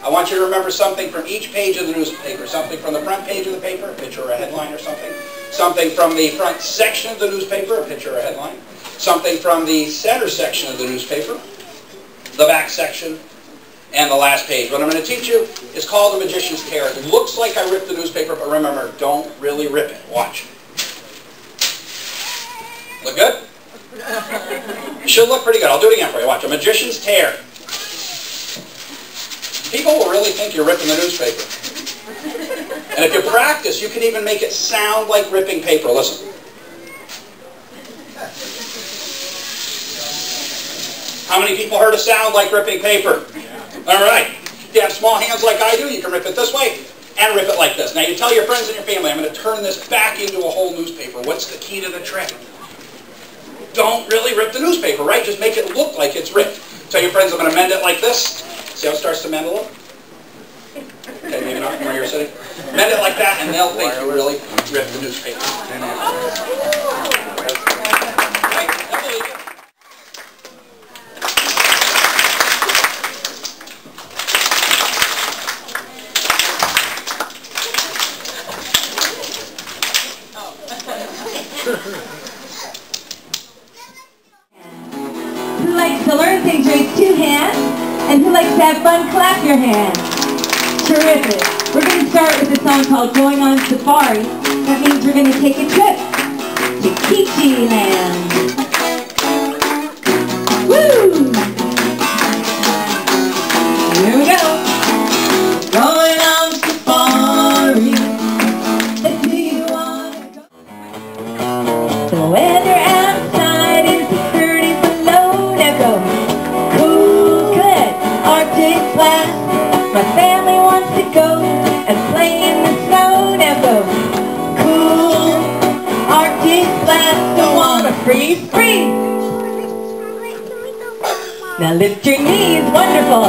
I want you to remember something from each page of the newspaper, something from the front page of the paper, a picture or a headline or something, something from the front section of the newspaper, a picture or a headline, something from the center section of the newspaper, the back section, and the last page. What I'm going to teach you is called the magician's care. It looks like I ripped the newspaper, but remember, don't really rip it. Watch. Look good? It should look pretty good. I'll do it again for you. Watch. A magician's tear. People will really think you're ripping the newspaper. And if you practice, you can even make it sound like ripping paper. Listen. How many people heard a sound like ripping paper? All right. If you have small hands like I do, you can rip it this way and rip it like this. Now you tell your friends and your family, I'm going to turn this back into a whole newspaper. What's the key to the trick? Don't really rip the newspaper, right? Just make it look like it's ripped. Tell your friends, I'm going to mend it like this. See how it starts to mend a little? Okay, maybe not from where you're sitting. Mend it like that, and they'll think you really ripped the newspaper. Who likes to learn things, raise 2 hands. And who likes to have fun, clap your hands. Terrific. We're going to start with a song called Going on Safari. That means we're going to take a trip to Quechee land. Woo! Here we go. Going on safari. Let's do you want to go? The weather outside is 30 below. Now go. Cool, good. Arctic blast. My family wants to go and play in the snow. Now go. Cool. Arctic blast. Don't wanna freeze. Now lift your knees. Wonderful.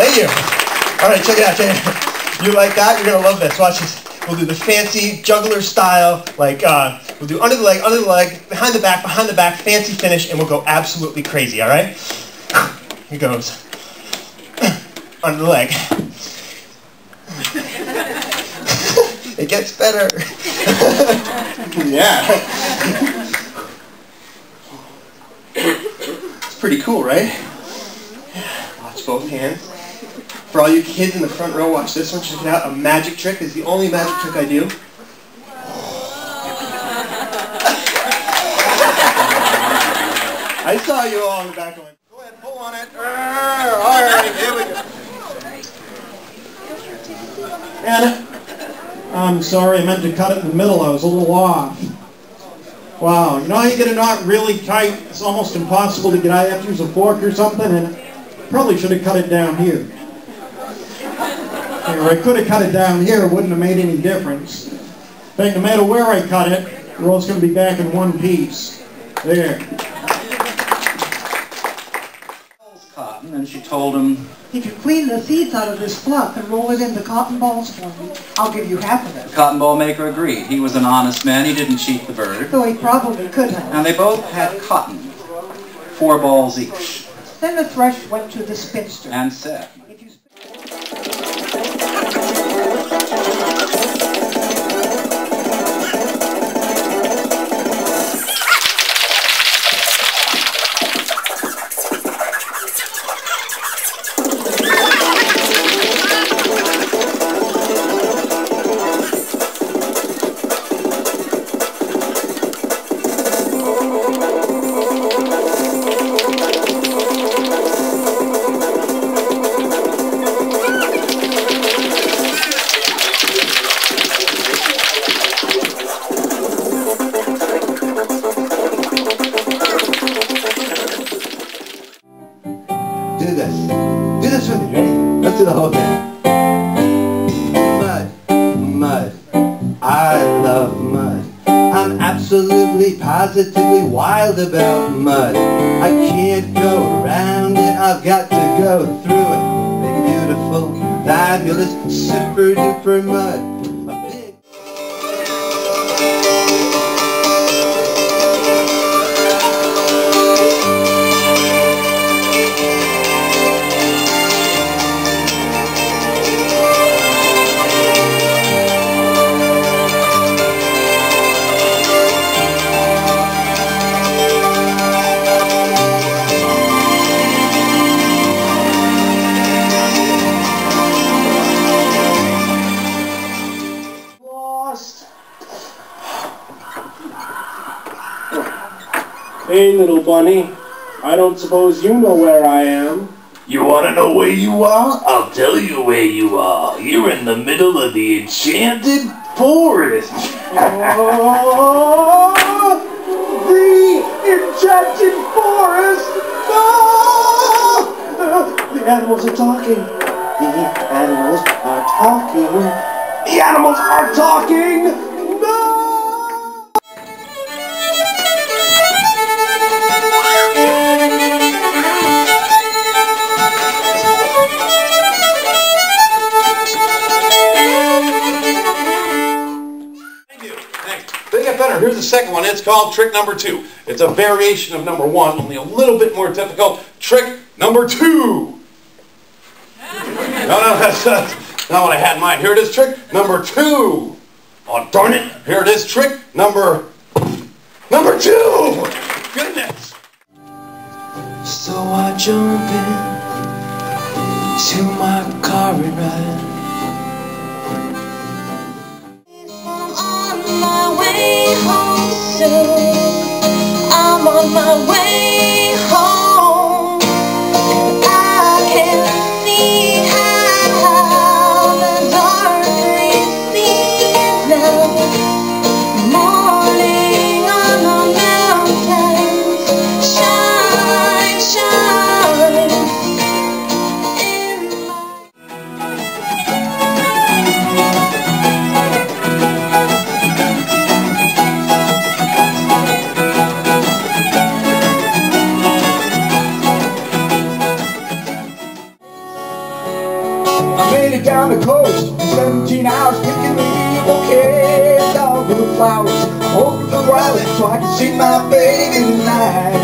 Thank you. All right, check it out. Check it out. You like that? You're going to love this. Watch this. We'll do the fancy juggler style, like we'll do under the leg, behind the back, fancy finish, and we'll go absolutely crazy, all right? Here goes. Under the leg. It gets better. Yeah. It's pretty cool, right? Watch both hands. For all you kids in the front row, watch this one. Check it out. A magic trick. This is the only magic trick I do. I saw you all in the back going, go ahead, pull on it. All right, here we go. Anna, I'm sorry, I meant to cut it in the middle. I was a little off. Wow, you know how you get a knot really tight? It's almost impossible to get out. You have to use a fork or something, and probably should have cut it down here. Or I could have cut it down here, it wouldn't have made any difference. In fact, no matter where I cut it, the roll's going to be back in one piece. There. Cotton, and she told him, if you clean the seeds out of this fluff and roll it into cotton balls for me, I'll give you half of it. the cotton ball maker agreed. He was an honest man, he didn't cheat the bird. Though he probably could have. And they both had cotton, 4 balls each, Then the thrush went to the spinster. and said, If you Do this. Do this with me. Ready? Let's do the whole thing. Mud. Mud. I love mud. I'm absolutely, positively wild about mud. I can't go around it. I've got to go through it. Big, beautiful, fabulous, super duper mud. A big Hey, little bunny. I don't suppose you know where I am. You want to know where you are? I'll tell you where you are. You're in the middle of the enchanted forest. Oh, the enchanted forest! No! The animals are talking. The animals are talking. The animals are talking! No! They get better. Here's the second one. It's called trick number 2. It's a variation of number 1, only a little bit more difficult. Trick number 2. No, that's not what I had in mind. Here it is, trick number 2. Oh, darn it. Here it is, trick number 2. Goodness. So I jump in to my car and ride. I'm on my way home. I can see how the dark green seas now. Morning on the mountains, shine, shine in my Down the coast in 17 hours, picking me a bouquet of dogwood flowers. I'm hoping for Riley so I can see my baby tonight.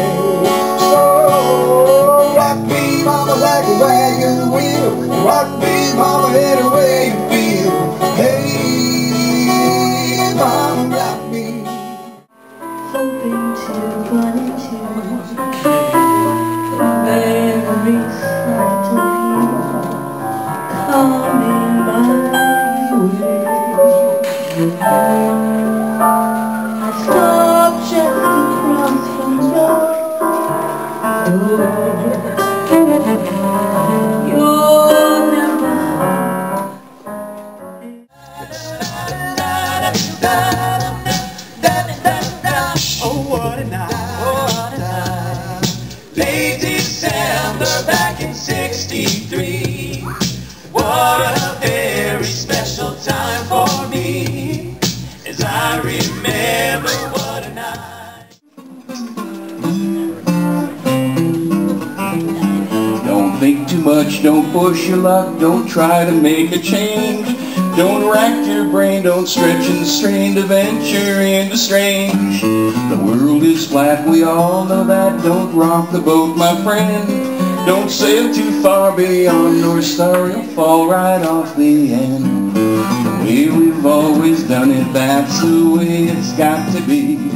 So rock me, mama, like a wagon wheel. Rock me, mama, any way you feel. Hey, mama, rock me. something to run into. Memories start to heal. Coming my way. I stopped just across from your door. You'll never. Oh, what a night. What a night. Late December back in '63. What a day. much, don't push your luck, don't try to make a change. Don't rack your brain, don't stretch and strain to venture into strange. The world is flat, we all know that. Don't rock the boat, my friend. Don't sail too far beyond North Star, you'll fall right off the end. The way we've always done it, that's the way it's got to be.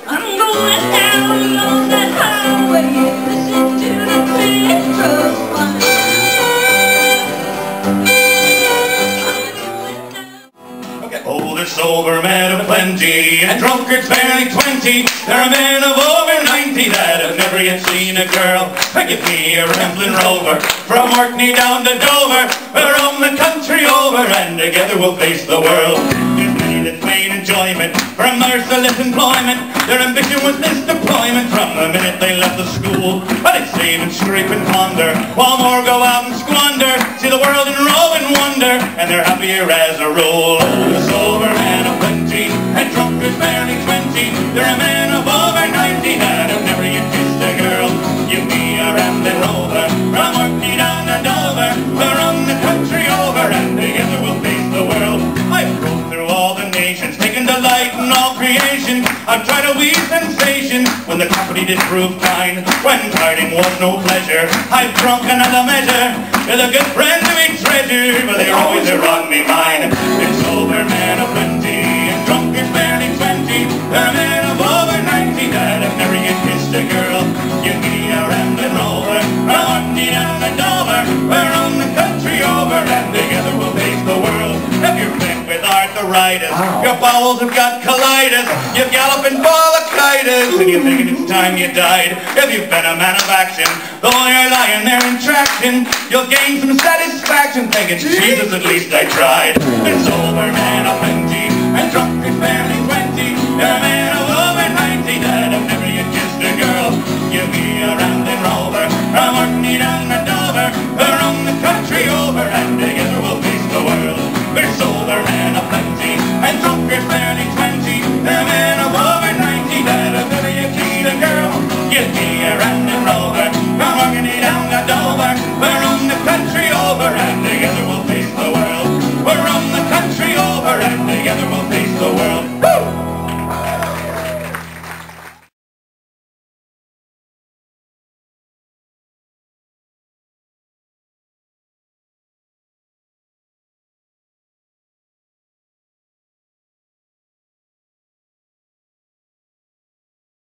I'm going down on that highway, listen to the big trucks flying. Oh, there's sober men of plenty, and drunkards barely 20. There are men of over 90 that have never yet seen a girl. Give me a rambling rover, from Orkney down to Dover. We'll roam the country over, and together we'll face the world. There's many that feign enjoyment from merciless employment. Their ambition was this deployment from the minute they left the school. But they save and scrape and ponder, while more go out and squander. See the world and rove and wonder, and they're happier as a rule. The sober man of plenty, and drunkards barely 20. There are men of over 90 that have never yet kissed a girl. Give me a rambling rover, from Orkney down to Dover. We'll run the country over, and together we'll face the world. I've rode through all the nations, taken delight in all creation. I've tried a wee sensation when the company did prove kind, when parting was no pleasure. I've drunk another measure, with a good friend to be treasured, but they always wrong me mine. It's sober man of plenty, and drunkards barely 20. There are men of over 90 that have never yet kissed a girl. Give me a rambling rover, from Orkney down to Dover. We'll run the country over, and together we'll face the world. If you're bent with arthritis, your bowels have got colitis, you've galloping bronchitis, and you're thinking it's time you died. If you've been a man of action, though you're lying there in traction, you'll gain some satisfaction thinking, Jesus, at least I tried. It's sober man of plenty, and drunkards barely 20. There are men of over 90 that have never yet kissed a girl. Give me